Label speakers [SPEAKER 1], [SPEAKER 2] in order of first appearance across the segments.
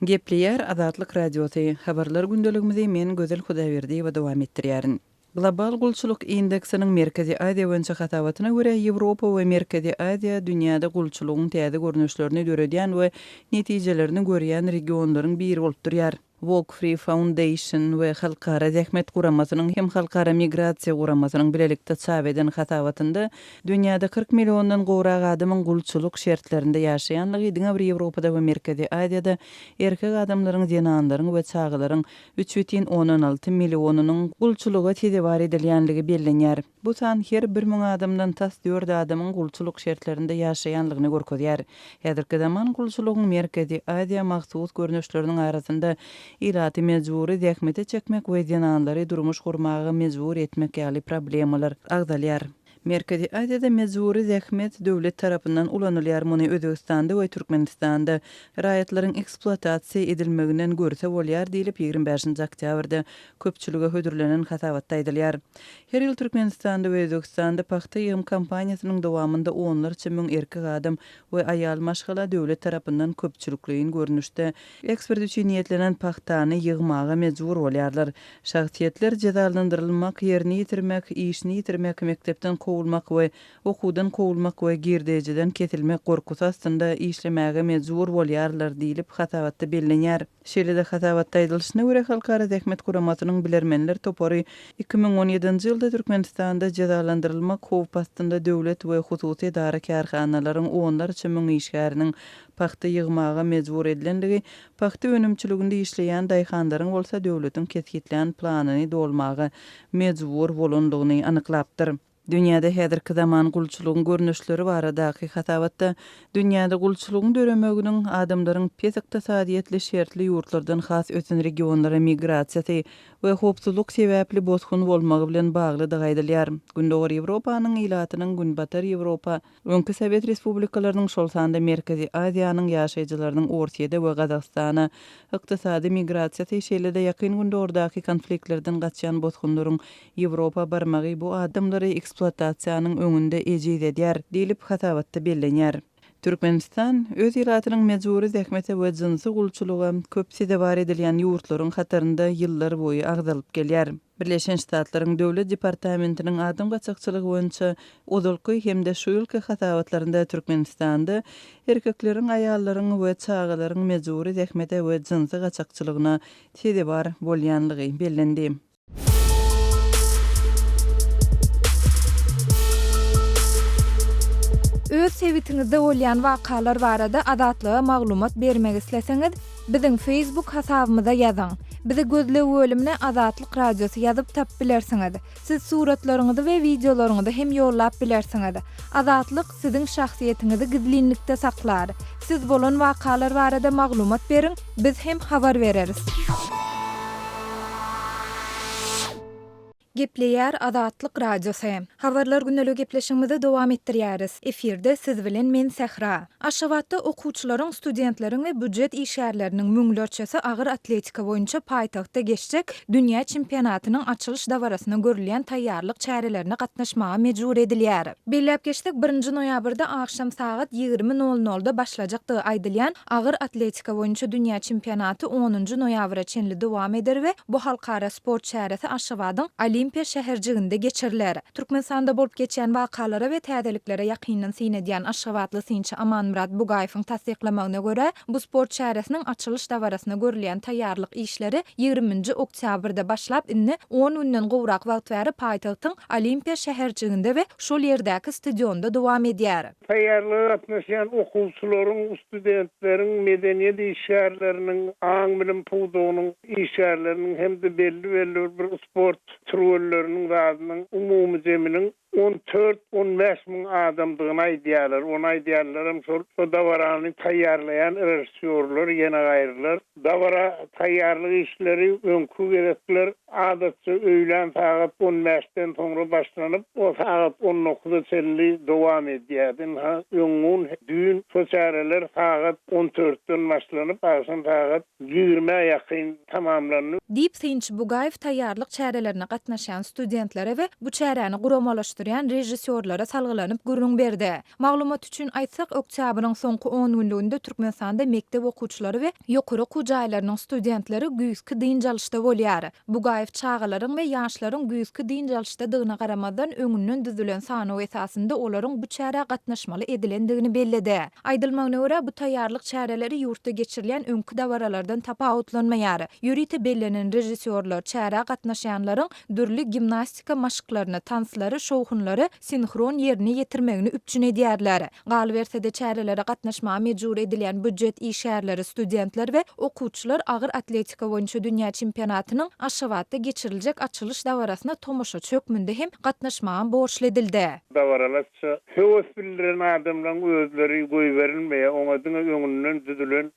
[SPEAKER 1] Gepleyer Azatlyk Radiosu habarlar gündeligimizi men Gözel Hudaýberdi we dowam etdirýärin. Global gulçuluk indeksiniň Merkezi Aziýa boýunça hatawatyna görä Ýewropa we Merkezi Aziýa dünýäde gulçulugyň täze görnüşlerini göredýän we netijelerini görýän regionlaryň biri bolup durýar. Walk Free Foundation we Halkara Zähmet Guramasynyň hem Halkara Migrasiýa Guramasynyň bilelikde çap eden hatawatynda dünýäde 40 millionddan gowrak adamyň gulçuluk şertlerinde ýaşaýanlygy diňe bir Ýewropada we Merkezi Aziýada erkek adamlaryň jenanlaryň we çagalaryň 3,16 millionynyň gulçuluga tedebar edilýänligi bellenýär. Bu san her 1000 adamdan tas 4 adamyň gulçuluk şertlerinde ýaşaýanlygyny görkezýär. Häzirki zaman gulçulugyň Merkezi Aziýa mahsus görnüşleriniň arasynda iraty mejburi zähmete çekmek we jenanlary durmuş gurmagy mejbur etmek ýaly problemalar agdalýar. Merkezi Aziýada mejburi zähmet döwlet tarapyndan ulanylýar. Muny Özbekistanda we Türkmenistanda raýatlaryň ekspluatasiýa edilmeginden görse bolýar diýilip 25 oktýabrda köpçülüge hödürlenen hatawatda aýdylýar. Her ýyl Türkmenistanda we Özbekistanda paxta ýygyny kampaniýasynyň dowamında onlarça müň erkek adam we aýal maşgala döwlet tarapyndan köpçülükliň görnüşde ekspert üçin niýetlenen paxtany ýygmaga mejbur bolýarlar. Şahsiýetler jazalandyrylmak, ýerini ýitirmek, işini ýitirmek, mektepden kovulmak we okudan kovulmak we girdejiden kesilmek gorkusy astynda işlemäge mejbur bolýarlar diýilip hatawatda bellenýär. Şeýle-de hatawatda aýdylyşyna görä Halkara Zähmet Guramasynyň bilermenler topary 2017-nji ýylda Türkmenistanda jazalandyrylmak howp astynda döwlet we hususy idara karhanalaryň onlarça müň işgäriniň paxta ýygmaga mejbur edilenligi, paxta önümçiliginde işleýän daýhanlaryň bolsa döwletiň kesgitlen planyny dolmagy mejbur bolandygyny anyklapdyr. Dünýäde häzirki zaman gulçulugyň görnüşleri baradaky hatawatda dünýäde gulçulugyň döremeginiň adamlaryň pes ykdysadyýetli şertli ýurtlardan has öten regionlara migrasiýasy we howpsuzlyk sebäpli bozgun bolmagy bilen bagly aýdylýar. Gündöwür Ýewropanyň ilatynyň Günbatar Ýewropa, öňkü Sowet respublikalarynyň şol sanda Merkezi Aziýanyň ýaşaýjylarynyň Orsiýede we Gazagstana ykdysady migrasiýasy şeýle-de ýakyn gündöwürdaky konfliktlerden gaçýan bozgunlaryň Ýewropa barmagy bu adamlary ekspluatasiýanyň öňünde ejid edýär diýilip hatawatda bellenýär. Türkmenistan öz iratynyň mejburi zähmete we jinsy gulçuluga köp sedebar edilýän ýurtlaryň hatarynda ýyllar boýy agdalyp gelýär. Birleşen Ştatlaryň döwlet departamentiniň adam gaçakçylygy boýunça uzalky hemde şu ýylky hatawatlarynda Türkmenistanda erkekleriň, aýallaryň we çagalaryň mejburi zähmete we jinsy gaçakçylygyna sedebar bolýanlygy bellendi.
[SPEAKER 2] Öz sevitiňizde bolýan wakalar barada adatlyga maglumat bermek isleseňiz, biziň Facebook hasabymyza ýazyň. Bizi gözlep bölümine Azatlyk Radiosu ýazyp tap bilersiňiz. Siz suratlaryňyzy we videolaryňyzy hem ýollap bilersiňiz. Azatlyk siziň şahsiýetiniňizi gizlinlikde saklar. Siz bolan wakalar barada maglumat beriň, biz hem habar bereriz. Gepleyer Azatlyk Radiosu. Habarlar gündelik gepleşigimizi dowam etdirýäris. Efirde siz bilen men Sehra. Aşgabatda okuwçylaryň, studentleriň we büdjet işgärleriniň müňlerçesi agyr atletika boýunça paýtagtda geçjek dünýä çempionatynyň açylyş dawarasyna görülýän taýýarlyk çärelerini gatnaşmaga mejbur edilýär. Belläp geçdik 1 noýabrda akşam saat 20:00-da başlajakdygy aýdylýan agyr atletika boýunça dünýä çempionaty 10 noýabra çenli dowam eder we bu halkara sport çäresi Aşgabatyň Olimpiya şäherjiginde geçiriler. Türkmenistanda bolup geçen wakalara we täzeliklere ýakyndan synedýän Aşgabatly synçy Amanmurat Bugaýewiň tasdiklamagyna görä, bu sport çäresiniň açylyş dawarasyna görülýän taýýarlyk işleri 20 oktýabrda başlap indi 10 günden gowrak wagt bäri paýtagtyň Olimpiya şäherjiginde we şol ýerdäki stadionda dowam edýär.
[SPEAKER 3] Taýýarlyga gatnaşan okuwçylaryň, studentleriň, medeniýet işgärleriniň, aň bilen puwdugynyň işgärleriniň hemde belli bir sport türleriniň radynyň umumy jeminiň 14-15 min adamdygyny aýdýarlar. Onu aýdýarlar şol dawarany taýýarlayan rejissörler, ýene gaýrylar. Dawara taýýarlyk işleri öňkü gerekler adatça öýlen saat 15-den soňra başlanyp, o saat 19-a çenli dowam edýärdi. Öňün düýün çäreler saat 14-den başlanyp, aşam saat 20-a ýakyn tamamlanýar.
[SPEAKER 2] Diýip Synç Bugaýew taýýarlyk çärelerine gatnaşan studentlere we bu çäreni guramalaşdyryp öldürýän rejissörlere salgylanyp gürrüň berdi. Maglumat üçin aýtsak, oktýabryň soňky 10 günlüğünde Türkmenistanda mekdep okuwçylary we ýokary okuw jaýlarynyň studentleri güýzki diň jalşyda bolýar. Bu gaýyp çağalaryň we ýaşlaryň güýzki diň jalşydadygyna garamadan öňünden düzülen sanaw esasında olaryň bu çäre gatnaşmaly edilendigini belledi. Aýdylmagyna görä, bu taýýarlyk çäreleri ýurtda geçirilen öňkü dawralardan tapawutlanmaýar. Ýürite bellenen rejissörler çäre gatnaşýanlaryň dürli gimnastika maşyklaryny, tanslary, şowhunlary sinhron ýerine ýetirmegini üpçün edýärler. Galbersede çärelere gatnaşmaga mejbur edilýän büdjet işgärleri, studentler we okuwçylar agyr atletika boýunça dünýä çempionatynyň Aşgabatda geçiriljek açylyş dawrasyna tomoşa çökmünde hem gatnaşmaga borçly edildi.
[SPEAKER 3] Dawralaşça höwes bildiren adamlaryň özleri goý berilmeýär, oňadyň öňünden düzülen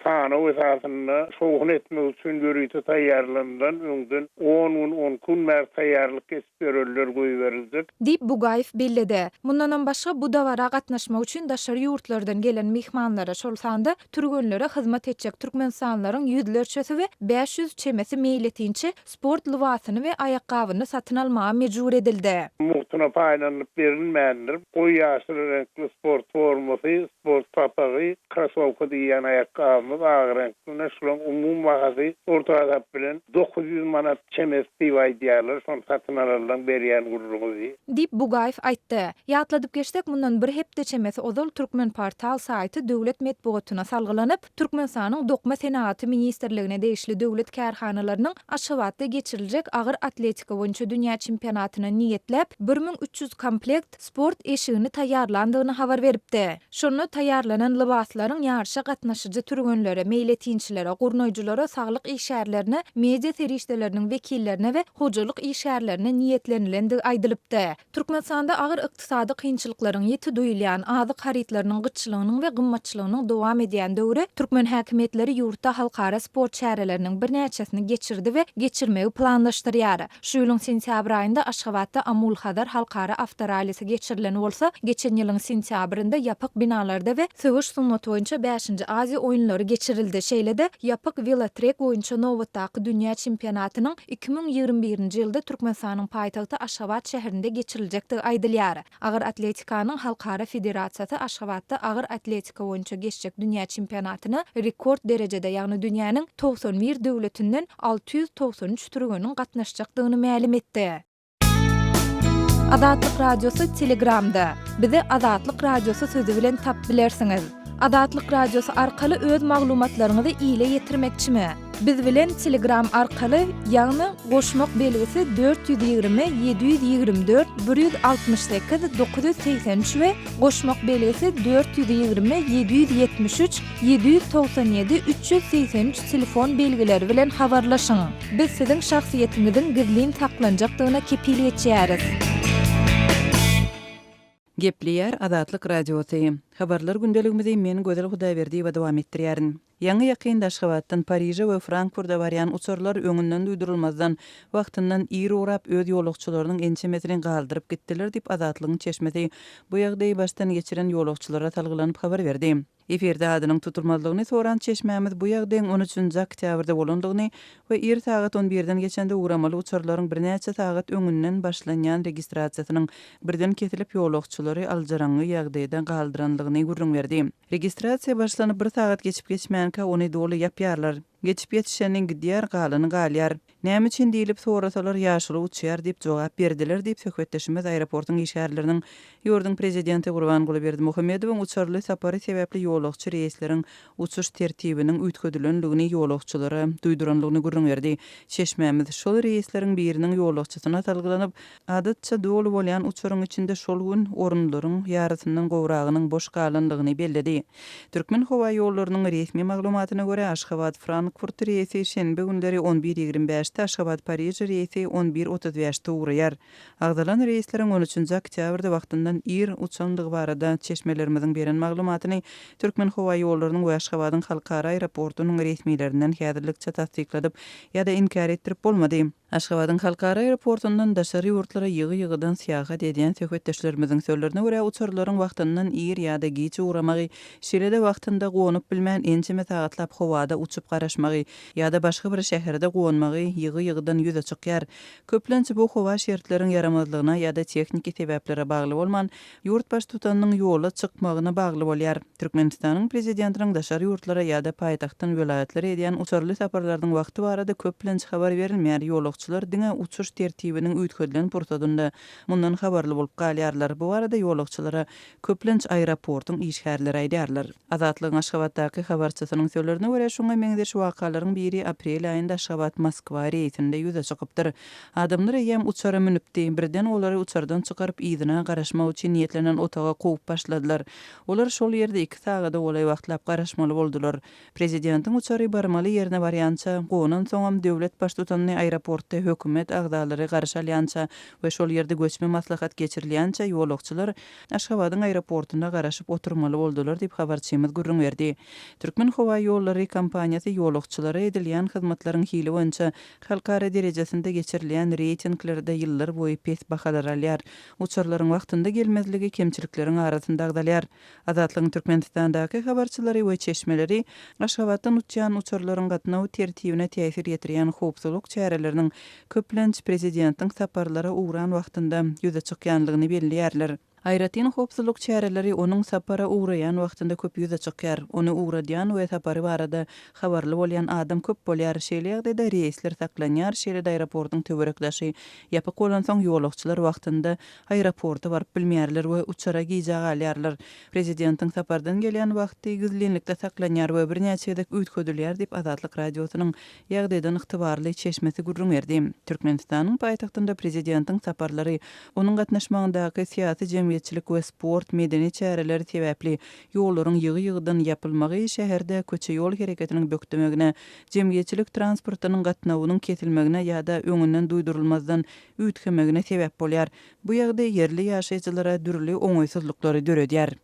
[SPEAKER 3] sanaw esasyna şowhun etmek üçin ýürite taýýarlandan öňden 10 gün mer taýýarlyk geçirilýär, goý beriljek.
[SPEAKER 2] Dip Bugaýew belledi. Mundan başga bu dawra gatnaşmak üçin daşary ýurtlardan gelen mihmanlara şol sanda türgenlere hyzmat etjek türkmenistanylaryň ýüzlerçesi we 500 çemesi meýletinçe sport libasyny we aýakgabyny satyn almaga mejbur edildi.
[SPEAKER 3] Muhtuna paýlanyp berilmändir. Goý ýaşyl renkli sport formasy, sport papagy, krasowka diýen aýakgaby, agyr renkli näşlon umum bagasy orta adap bilen 900 manat çemes diýýärler, şonu satyn alan berýän gurulgy.
[SPEAKER 2] Dip Bugaýew aýtdy. Ýatladyp geçsek, mundan bir hepde çemesi ozal Türkmen portal saýty döwlet medeniýetine salgylanyp, Türkmenistanyň dokma senaty ministrligine değişli döwlet kärhanalarynyň Aşgabatda geçiriljek agyr atletika boýunça dünýä çempionatyna niýetlep 1300 komplekt sport eşigini taýýarlandygyny habar beripdi. Şonu taýýarlanan libaslaryň ýarşa gatnaşyjy türgenlere, meýletinçilere, gurnoýjylara, saglyk işgärlerine, media serişdeleriniň wekillerine we hojalyk işgärlerine niýetlenilendi aýdylypdy. Türkmenistanda agyr ykdysady kynçylyklaryň ýeti duýulýan azyk haritlarynyň gyçylygynyň we gymmatçylygynyň dowam edýän döwre türkmen häkimetleri ýurtda halkara sport çäreleriniň bir näçesini geçirdi we geçirmegi planlaşdyrýar. Şu ýylyň sentýabr aýynda Aşgabatda Amul Hadar halkara avtoralisi geçirilen bolsa, geçen ýylyň sentýabrynda ýapyk binalarda we söwüş sunnaty boýunça 5-nji Aziýa oýunlary geçirildi. Şeýlede ýapyk velotrek boýunça nowatdaky dünýä çempionatynyň 2021-nji ýylda Türkmenistanyň paýtagty Aşgabat şäherinde geçiriljekdi aýdylýar. Agyr atletikanyň halkara federasiýasy Aşgabatda agyr atletika boýunça geçjek dünýä çempionatyny rekord derejede, ýagny dünýäniň 91 döwletinden 693 türgeniň gatnaşjakdygyny ma'lum etdi. Adatlyk radiosu Telegramda. Bizi Adatlyk radiosu sözü bilen tap bilersiňiz. Adatlyk radiosu arkaly öz maglumatlaryňyzy ýyla ýetirmekçimi? Biz bilen Telegram arkaly, ýagny goşmak belgisi 420 724 168 983 we goşmak belgisi 420 773 797 383 telefon belgileri bilen habarlaşyň. Biz siziň şahsiýetiňiziň gizlin taklanjakdygyna kepillik etýäris.
[SPEAKER 1] Gepliyar Adatlyk radiosu. Habarlar gündeligimizi men Gözel Hudaýberdi we dowam etdirýärin. Ýangy ýakyn Aşgabatdan Paryja we Frankfurtda barýan uçurlar öňünden duýdurulmazdan wagtyndan ýyr urap öz ýolagçylarynyň ençemesini galdyryp gitdiler diýip Adatlygyň çeşmesi bu ýagdaýy baştan geçiren ýolagçylara talgylanyp habar berdi. Eferde adynyň tutulmazlygyny soran çeşmämiz bu ýagdaýyň 13-nji oktýabrda bolandygyny we ýer saat 11-den geçende ugramaly uçurlaryň bir näçe saat öňünden başlanýan registrasiýasynyň birden kesilip ýolagçylary aljarangy ýagdaýdan galdyranlygyny gurrun berdi. Registrasiýa başlanyp 1 saat geçip geçmänkä ony doly ýapýarlar. Geçip ýetişeniň gidýär, galyny galýar. Näme üçin diýilip sorasalar ýaşyly uçýar diýip jogap berdiler diýip söhbetdeşimiz aeroportyň işgärleriniň ýurdun prezidenti Gurbanguly Berdimuhammedowyň uçurly sapary sebäpli ýolagçy reýsleriň uçuş tertibiniň üýtgedilenligini ýolagçylara duýduranlygyny gurrun berdi. Çeşmämiz şol reýsleriň biriniň ýolagçysyna talgylanyp, adatça dolu bolýan uçuryň içinde şol gün orunlaryň ýarysyndan gowragynyň boş galanlygyny belledi. Türkmen howa ýollarynyň resmi maglumatyna görä Aşgabat Frankfurt reýsi şenbe günleri 11:25-de, Aşgabat Paryja reýsi 11:35-de ugrýar. Agdalan reýsleriň 13-nji oktýabrda wagtyndan ýyr uçandygy barada çeşmelerimiziň beren maglumatyny Türkmen howa ýollarynyň we Aşgabatyň halkara aeroportunyň resmiýetlerinden häzirlikçe tasdikladyp ýa-da inkar etdirip bolmady. Aşgabatyň halkara aeroportundan daşary ýurtlara ýygy-ýygydan syýahat edýän söhbetdeşlerimiziň sözlerine görä uçurlaryň wagtyndan ir ýa-da giç uğramagy, şeýle-de wagtynda gowunyp bilmän ençeme sagatlaap howada uçup garaşmagy ýa-da başga bir şäherde gowunmagy ýygy-ýygydan ýüze çykýar. Köplençe bu howa şertleriň yaramazlygyna ýa-da tekniki sebeplere bagly bolman, ýurt baş tutanyň ýola çykmagyna bagly bolýar. Türkmenistanyň prezidentiniň daşary ýurtlara ýa-da paýtagtdan welaýatlere edýän uçurly saparlarynyň wagty barada köplençe habar berilmeýär. Ýolagçylar diňe uçuş tertibiniň üýtgedilen pursadynda mundan habarly bolup galýarlar. Bu arada ýolagçylara köplenç aeroportyň işgärleri aýdýarlar. Azatlygyň Aşgabatdaky habarçysynyň sözlerine görä şoňa meňdeş wakalaryň biri aprel aýynda Aşgabat Moskwa reýsinde ýüze çykypdyr. Adamlar ýem uçara minipdi. Birden olary uçardan çykaryp ýygyna garaşmak üçin niýetlenen otaga gowy başladylar. Olar şol ýerde 2 sagada olay wagtlap garaşmaly boldular. Prezidentiň uçary barmaly ýerine barýança, gowundan soňam döwlet baş tutanyny aeroportda hökümet agdalary garaşalýança we şol ýerde göçme maslahat geçirilýänçe ýolagçylar Aşgabatyň aeroportuna garaşyp oturmaly boldular diýip habarçymyz gurrun berdi. Türkmen Howa ýollary kompaniýasy ýolagçylara edilýän hyzmatlaryň hili boýunça halkara derejesinde geçirilýän reytinglerde ýyllar boýy pes bahalar alýar. Uçurlaryň wagtynda gelmezligi kemçilikleriň arasynda agdalýar. Azatlygyň Türkmenistandaky habarçylary we çeşmeleri Aşgabatdan uçýan uçurlaryň gatnawy tertibine täsir ýetirýän howpsuzlyk çäreleriniň köplenç prezidentiň saparlara uğran wagtynda ýüze çykýanlygyny belliýärler. Aýratyn howpsuzlyk çäreleri onuň sapara uğraýan wagtynda köp ýüze çykýar. Ony uğradýan we sapary barada habarly bolýan adam köp bolýar. Şeýle ýagdaýda reýsler saklanýar, şeýle-de aeroportyň töwerekdaşy ýapyk bolan soň ýolagçylar wagtynda aeroporta baryp bilmeýärler we uçara giýjak alýarlar. Prezidentiň sapardan gelýän wagty gizlenlikde saklanýar we birnäçe edek üýtgedilýär diýip Azatlyk radiosynyň ýagdaýdan ygtybarly çeşmesi gurrun berdi. Türkmenistanyň paýtagtynda prezidentiň saparlary onuň gatnaşmagyndaky syýasy jemgyýetçilik we sport medeni çäreleri sebäpli ýollaryň ýygy-ýygydan ýapylmagy, şäherde köçe ýol hereketiniň bökdemegine, jemgyýetçilik transportynyň gatnawynyň kesilmegine ýa-da öňünden duýdurulmazdan üýtgemegine sebäp bolýar. Bu ýagdaý yerli ýaşaýjylara dürli oňoýsuzlyklary döredýär.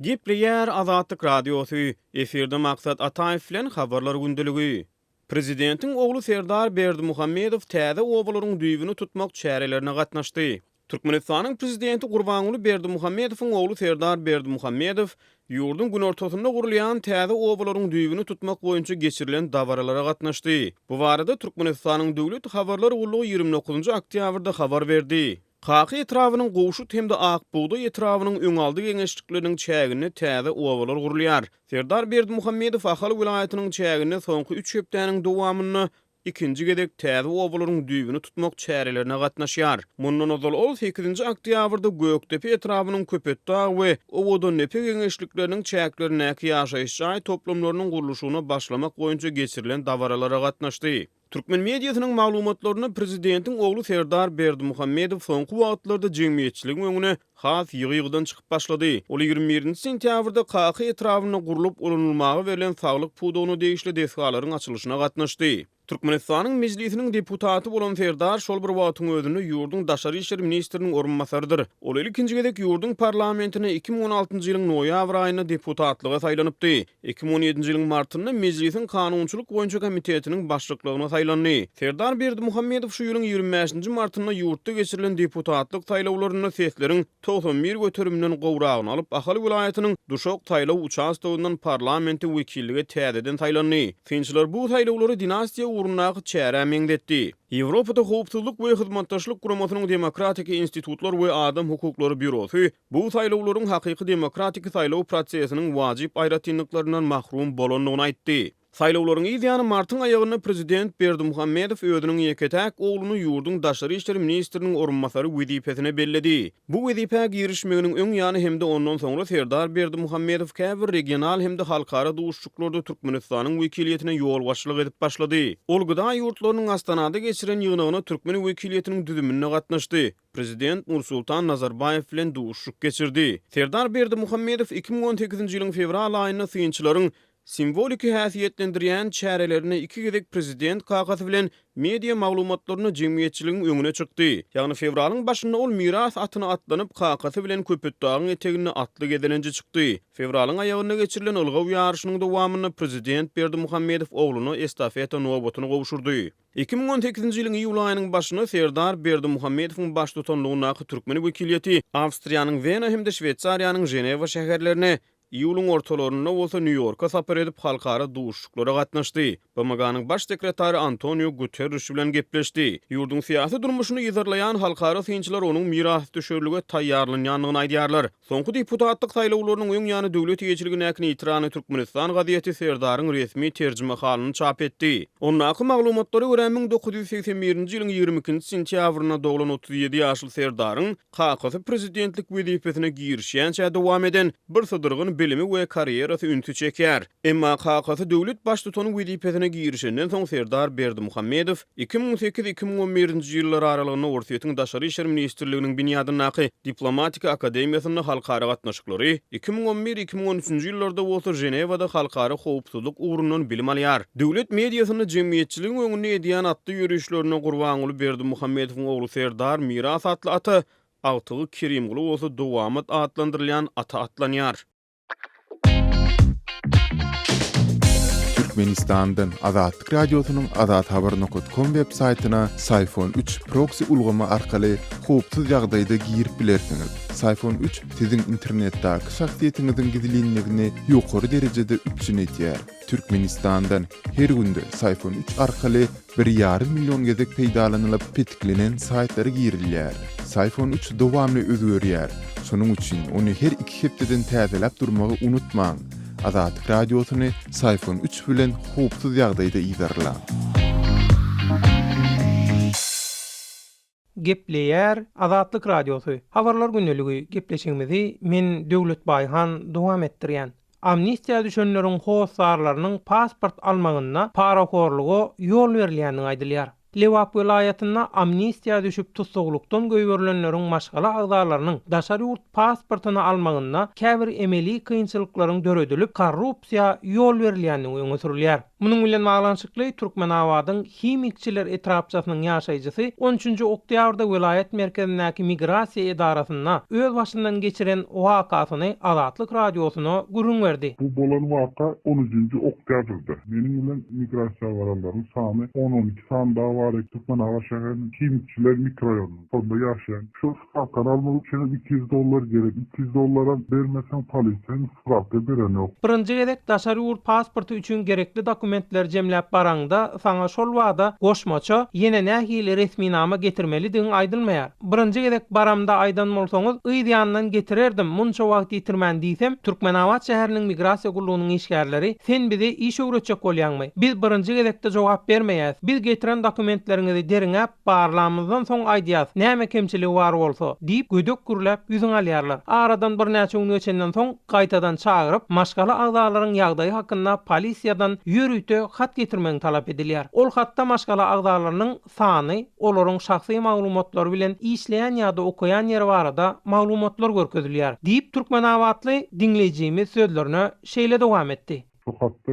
[SPEAKER 4] Gepleýär Azatlyk radiosy. Eferde maksat Ataýew bilen habarlar gündeligi. Prezidentiň ogly Serdar Berdimuhammedow täze owalaryň düýbüni tutmak çärelerine gatnaşdy. Türkmenistanyň prezidenti Gurbanuly Berdimuhammedowyň ogly Serdar Berdimuhammedow ýurdun gün ortasynda gurulýan täze owalaryň düýbüni tutmak boýunça geçirilen dawaralara gatnaşdy. Bu barada Türkmenistanyň döwlet habarlar gullugy 29 oktýabrda habar berdi. Qaky etrawynyň gowşut hemde ak buğday etrawynyň öňaldy geňeşlikleriniň çägini täze owalar gurulýar. Serdar Berdimuhammedow Ahal vilayatynyň çägini soňky 3 hepdeniň dowamyny ikinji gedek täze owalaryň düýbüni tutmak çärelerine gatnaşýar. Mundan ozal ol 8-nji oktýabrda Göktepe etrawynyň Köpetdağ we owada nepe geňeşlikleriniň çäklerine ýaşaýyş jaý toplamlarynyň guruluşyna başlamak boýunça geçirilen dawaralara gatnaşdy. Türkmen mediasynyň maglumatlaryna prezidentiň ogly Serdar Berdimuhammedow soňky wagtlarda jemgyýetçiligiň öňüne has ýygy-ýygydan çykyp başlady. Ol 21 sentýabrda Qaky etrawyna gurulup ulanylmagy verilen saglyk puwdogyny degişli desgalaryň açylyşyna gatnaşdy. Türkmenistanyň mejlisiniň deputaty bolan Serdar şol bir wagtyň özünü ýurdun daşary işler ministriniň orunmasarydyr. Ol ikinji gedek ýurdun parlamentine 2016-njy ýylyň noýabr aýyna deputatlyga saýlanypdy. 2017-nji ýylyň martynda mejlisiň kanunçylyk boýunça komitetiniň başlyklygyna saýlandy. Serdar Berdimuhammedow şu ýylyň 25-nji martynda ýurtda geçirilen deputatlyk saýlawlaryna sesleriň 91 götürümden gowragyny alyp Ahal vilayatynyň Duşok saýlaw участогунdan parlamenti wekillige täzeden saýlandy. Finçiler bu saýlawlary dinastiýa urunnagy çäre meňdetdi. Ýewropada howpsuzlyk we hyzmatdaşlyk guramatynyň demokratik institutlar we adam hukukları bürosy bu saýlawlaryň hakyky demokratik saýlaw prosesiniň wajyp aýratynlyklarynyň mahrum bolanlygyny aýtdy. Saýlawlaryň ýylyny martyň aýagyna prezident Berdimuhammedow özüniň ýeketäk ogluny ýurdun daşary işler ministriniň orunmasary wezipesine belledi. Bu wezipäge girişmeginiň öň ýany hemde ondan soňra Serdar Berdimuhammedow käbir regional hemde halkara duşuşyklarda Türkmenistanyň wekiliýetine ýol başçylyk edip başlady. Ol gıda ýurtlarynyň Astanada geçiren ýygnagyna Türkmen wekiliýetiniň düzümine gatnaşdy. Prezident Nursultan Nazarbayew bilen duşuşyk geçirdi. Serdar Berdimuhammedow 2018-nji ýylyň fevral aýynda synçylaryň simbolik häsiýetlendirýän çärelerini iki gezek prezident kakasy bilen media maglumatlaryny jemgyýetçiligiň öňüne çykdy. Ýagny fevralyň başynda ol miras atyny atlanyp kakasy bilen köpetdagyň etegini atly gedelenje çykdy. Fevralyň aýagyna geçirilen ılgaw ýarşynyň dowamyny prezident Berdimuhammedow ogluny estafeta nowatyna gowuşurdy. 2018-nji ýylyň iýul aýynyň başynda Serdar Berdimuhammedowyň baş tutanlygyna Türkmeni wekiliýeti Awstriýanyň Wena hem de Şweýçariýanyň Ženewa şäherlerine iýuluň ortalaryna bolsa New Yorka sapar edip halkara duşuklara gatnaşdy. BMG'nyň baş sekretary Antonio Guterres bilen gepleşdi. Ýurdun syýasy durmuşyny ýyzarlaýan halkara synçylar onuň miras düşerlige taýýarlanýanlygyny aýdýarlar. Soňky deputatlyk saýlawlarynyň öň ýany döwlet ýeçiligine äkni ýitirany Türkmenistan gaziýeti Serdaryň resmi terjime halyny çap etdi. Onuň maglumatlary görä 1981-nji ýylyň 22-nji sentýabryna doglan 37 ýaşly Serdaryň kakasy prezidentlik wezipesine girişýänçä dowam eden bir sydyrgyny bilimi we karýerasy üntü çeker. Emma kakasy döwlet baş tutanyň wezipesine girişenden soň Serdar Berdimuhammedow 2008-2011-nji ýyllar aralygyny Orsiýetiň daşary işler ministrliginiň binýadynaky diplomatika akademiýasyny halkara gatnaşyklary 2011-2013-nji ýyllarda bolsa Ženewada halkara howpsuzlyk ugrundan bilim alýar. Döwlet mediýasyny jemgyýetçiligiň öňüne edýän atly ýürüşlerine gurban bolup Berdimuhammedowyň oglu Serdar miras atly aty Agtygy Kerimgulu bolsa dowamat adlandyrylýan ata atlanýar.
[SPEAKER 5] Türkmenistan'dan Azatlyk Radiosynyň azathabar.com web saytyna Sayfon 3 proxy ulgama arkaly howpsuz ýagdaýda girip bilersiňiz. Sayfon 3 siziň internetdäki şahsiýetiňiziň gizlinligini ýokary derejede üçinetýär. Türkmenistan'dan her günde Sayfon 3 arkaly 1,5 milyon gezek peýdalanylyp petiklenen saytlary girilýär. Sayfon 3 dowamly özgörýär. Şonuň üçin ony her 2 hepdeden täzeläp durmagy unutmaň. Azatlyk Radiosyny Sayfon 3 bilen howpsuz ýagdaýda ýyzarlaň.
[SPEAKER 6] Gepleýär Azatlyk Radiosy. Habarlar günneligi gepleşigimizi men Döwlet Baýhan dowam etdirýän. Amnistiýa düşenleriň howsarlarynyň pasport almagyna parakorlugy ýol berilýänini aýdylýar. Lewap vilayatyna amnistiýa düşüp tutsaglykdan göýberilenleriň maşgala agzalarynyň daşary urt pasportyny almagyna käbir emeli kynçylyklaryň döredilip korrupsiýa ýol berilýänini öňe sürilýär. Munyň bilen baglanşykly Türkmenawadyň himikçiler etrapçasynyň ýaşaýjysy 13-nji oktýabrda vilayet merkezindäki migrasiýa edarasyna öz başyndan geçiren wakasyny Azatlyk Radiosyna gurrun berdi.
[SPEAKER 7] Bu bolan waka 13-nji oktýabrda. Meniň bilen migrasiýa agzalarynyň sany 10-12 sanda Türkmenawa şäheriniň himikçiler mikroraýonuny sonda ýaşaýan. Şu spravkany almak üçin $200 gerek. $200 bermesen polisiýa spravka beren ýok.
[SPEAKER 6] Birinji gezek daşary urt pasporty üçin gerekli dokumentler jemläp baranda saňa şol wagda goşmaça ýene nähili resminama getirmeli diýen aýdylmaýar. Birinji gezek baramda aýdan bolsaňyz ýandan getirerdim. Munça wagt ýitirmän diýsem, Türkmenawa şäheriniň migrasiýa gullugynyň işgärleri sen bizi iş öwretjek bolýanmy? Biz birinji gezekde jogap bermeýäs. Biz getiren dokumentlerinizi deriňäp barlamyzdan soň aýdýas. Näme kemçiligi bar bolsa, diýip gödök gürläp ýüzüň alýarlar. Aradan bir näçe gün geçenden soň gaýtadan çagyryp, maşgala agzalaryň ýagdaýy hakynda polisiýadan ýörüýte hat getirmeň talap edilýär. Ol hatda maşgala agzalarynyň sany, olaryň şahsy maglumatlary bilen işleýän ýa-da okuyan ýeri barada maglumatlar görkezilýär. Diýip Türkmenawatly dinleýijimiz sözlerine şeýle dowam etdi.
[SPEAKER 7] Şu hatta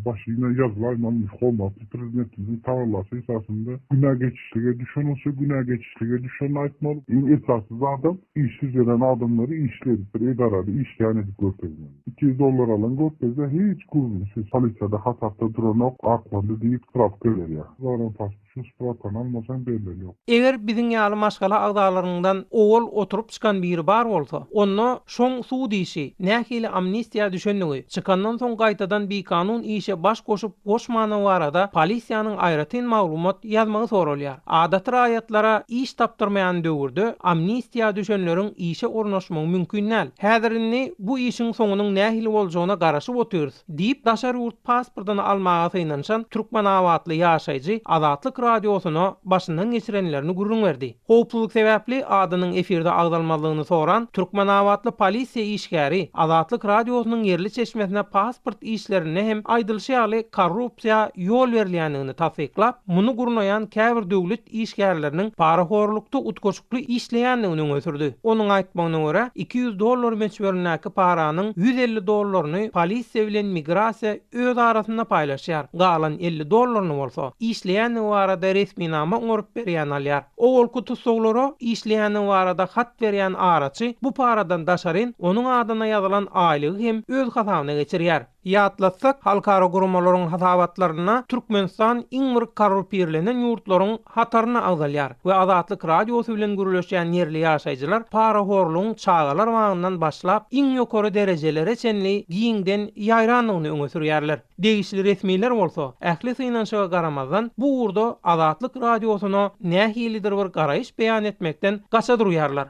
[SPEAKER 7] başyna ýazylanmaly holmaty prezidentimizin tawarlasy esasında günah geçişlige düşen olsa günah geçişlige düşen aýtmaly. Esasy adam işsiz eden adamları işlerip bir edarada işleýän edip görkezdi. $200 alan görkezde hiç gurulmuşsuz polisiýada hasapda duranok aklanda diýip spravka berýär. Zaran pasport spravkany almasan berler ýok.
[SPEAKER 6] Eger biziň ýaly maşgala agzalaryňdan owul oturup çykan biri bar bolsa, onu şoň suw diýişi, nähili amnistiýa düşenligi çykandan soň gaýtadan bir kanun işe baş koşup goşmany barada polisiýanyň aýratyn maglumat ýazmagy sorulýar. Adat raýatlara iş tapdyrmaýan döwürde amnistiýa düşenleriň işe ornaşmagy mümkin näl. Häzirini bu işiň soňunyň nähili boljagyna garaşyp otyrys. Diýip daşary urt pasportyny almaga synaşan Türkmenawatly ýaşaýjy Azatlyk radiosuna başyndan geçirenlerini gurrun berdi. Howpsuzlyk sebäpli adynyň efirde agdalmalygyny soran Türkmenawatly polisiýa işgäri Azatlyk radiosynyň yerli çeşmesine pasport işlerini hem aýdylşaly korrupsiýa ýol berilýändigini tasdiklap, muny gurnayan käbir döwlet işgärleriniň paraxorlukda utgoşukly işleýändigini öňe sürdi. Onuň aýtmagyna görä $200 meçberilnäki paranyň $150 polisiýa bilen migrasiýa öz arasynda paýlaşýar. Galan $50 bolsa işleýän barada resminama oňurup berýän alýar. Owul kutusoglary işleýän barada hat berýän araçy bu paradan daşaryn onuň adyna ýazylan aýlygy hem öz hasabyna geçirýär. Ýatlatsak, halkara gurumalaryň hasabatlaryna Türkmenistan iň bir korrupirlenen ýurtlaryň hataryna agdalýar we Azatlyk radiosy bilen gürleşýän yerli ýaşaýjylar paraxorlugyň çağalar wagtyndan başlap iň ýokary derejelere çenli giňden ýaýranlygyny öňe sürýärler. Degişli resmiler bolsa, ähli synanşyga garamazdan bu urda Azatlyk radiosyna nähilidir bir garaýyş beýan etmekden gaça durýarlar.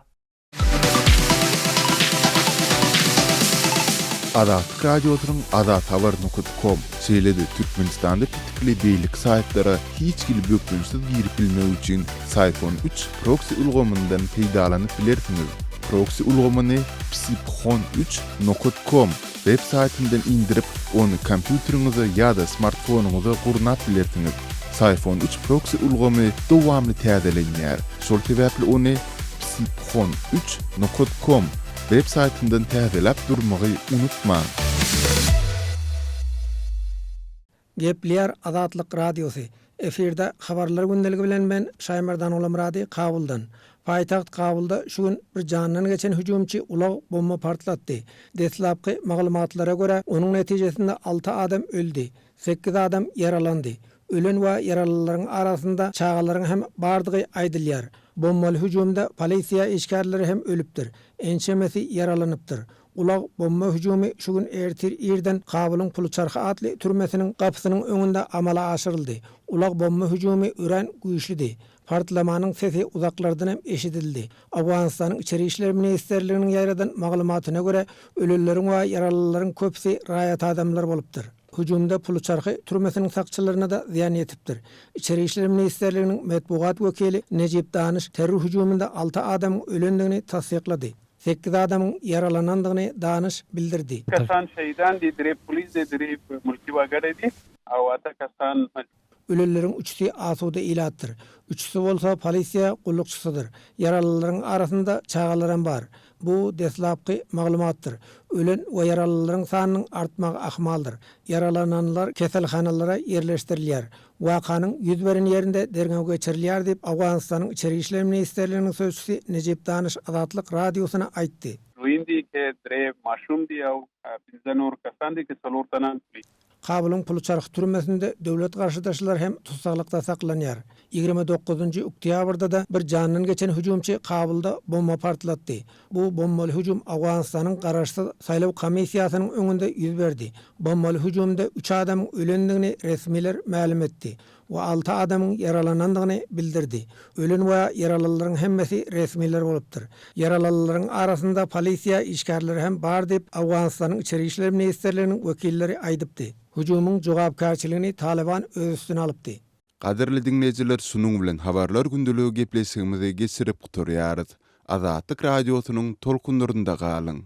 [SPEAKER 5] Azatlyk radiosynyň azathabar.com seýledi Türkmenistanda pitikli beýlik saýtlary hiç kili bökmüşsiz girip bilmek üçin Sayfon 3 proxy ulgamyndan peýdalanyp bilersiňiz. Proxy ulgamyny psiphon3.com web saytyndan indirip onu kompýuteriňize ýa-da smartfonuňyza gurnap bilersiňiz. Sayfon 3 proxy ulgamy dowamly täzelenýär. Şol sebäpli onu psiphon3.com web saytyndan täzelep durmagy unutmaň.
[SPEAKER 8] Gepler Azatlyk radiosu. Efirde habarlar gündeligi bilen ben Şaýmardan Olamrady Kabuldan. Paýtaxt Kabulda şu gün bir janyny geçen hüjümçi ulag bomba partlatdy. Deslapky maglumatlara görä onuň netijesinde 6 adam öldü, 8 adam yaralandy. Ölen we yaralylaryň arasynda çağalaryň hem bardygy aýdylýar. Bombaly hüjümde polisiýa işgärleri hem ölüpdir. Ençemesi yaralanypdyr. Ulag bomba hüjümi şu gün ertir irden Kabulyň Puluçarhy adly türmesiniň gapysynyň öňünde amala aşyryldy. Ulag bomba hüjümi ören güýçlidi. Partlamanyň sesi uzaklardan hem eşidildi. Awganistanyň içeri işler ministrliginiň ýaýradan maglumatyna görä ölenleriň we yaralylaryň köpsi raýat adamlar bolupdyr. Hüjümde Puluçarhy türmesiniň sakçylaryna da ziýan ýetipdir. İçeri işler ministrliginiň medbugat wekili Necip Danyş terror hüjüminde 6 adam ölendigini tasdiklady. 8 adamın yaralanandygyny Danyş bildirdi.
[SPEAKER 9] Kasan şeýdan diýip polis diýip mulki wagady awata kasan
[SPEAKER 8] Öleleriň 3-si asuda ilatdyr. 3-si bolsa polisiýa gullukçysydyr. Yaralylaryň arasynda çağalaran bar. Bu deslapky maglumatdyr. Ölen we yaralylaryň sanynyň artmagy ahmaldyr. Yaralananlar keselhanalara yerleşdirilýär. Wakanyň ýüz beren ýerinde derňe geçirilýär diýip Awganistanyň içeri işler ministrliginiň sözçüsi Necip Danyş Azatlyk radiosyna aýtdy.
[SPEAKER 9] Ruindi ke tre maşum diýaw bizden orkasandy ki solurtanan
[SPEAKER 8] Kabulyň Puluçarhy türmesinde döwlet garşydaşlar hem tutsaklikda saklanýar. 29 oktýabrda da bir janyny geçen hüjümçi Kabulda bomba partlatdy. Bu bombaly hüjüm Awganistanyň garaşsyz saýlaw komissiýasynyň öňünde ýüz berdi. Bombaly hüjümde 3 adam ölendigini resmiler ma'lum etdi. We 6 adamyň yaralanandygyny bildirdi. Ölen we yaralylaryň hemmesi resmiler bolupdyr. Yaralylaryň arasynda polisiýa işgärleri hem bar diýip Awganistanyň içeri işler ministrliginiň wekilleri aýdypdy. Hüjümüň jogapkärçiligini Taliban öz üstüne alypdy.
[SPEAKER 5] Qadirli dinleyijiler, şunun bilen habarlar gündeligi gepleşigimizi geçirip guturýarys. Azatlyk radiosynyň tolkunlarynda galyň.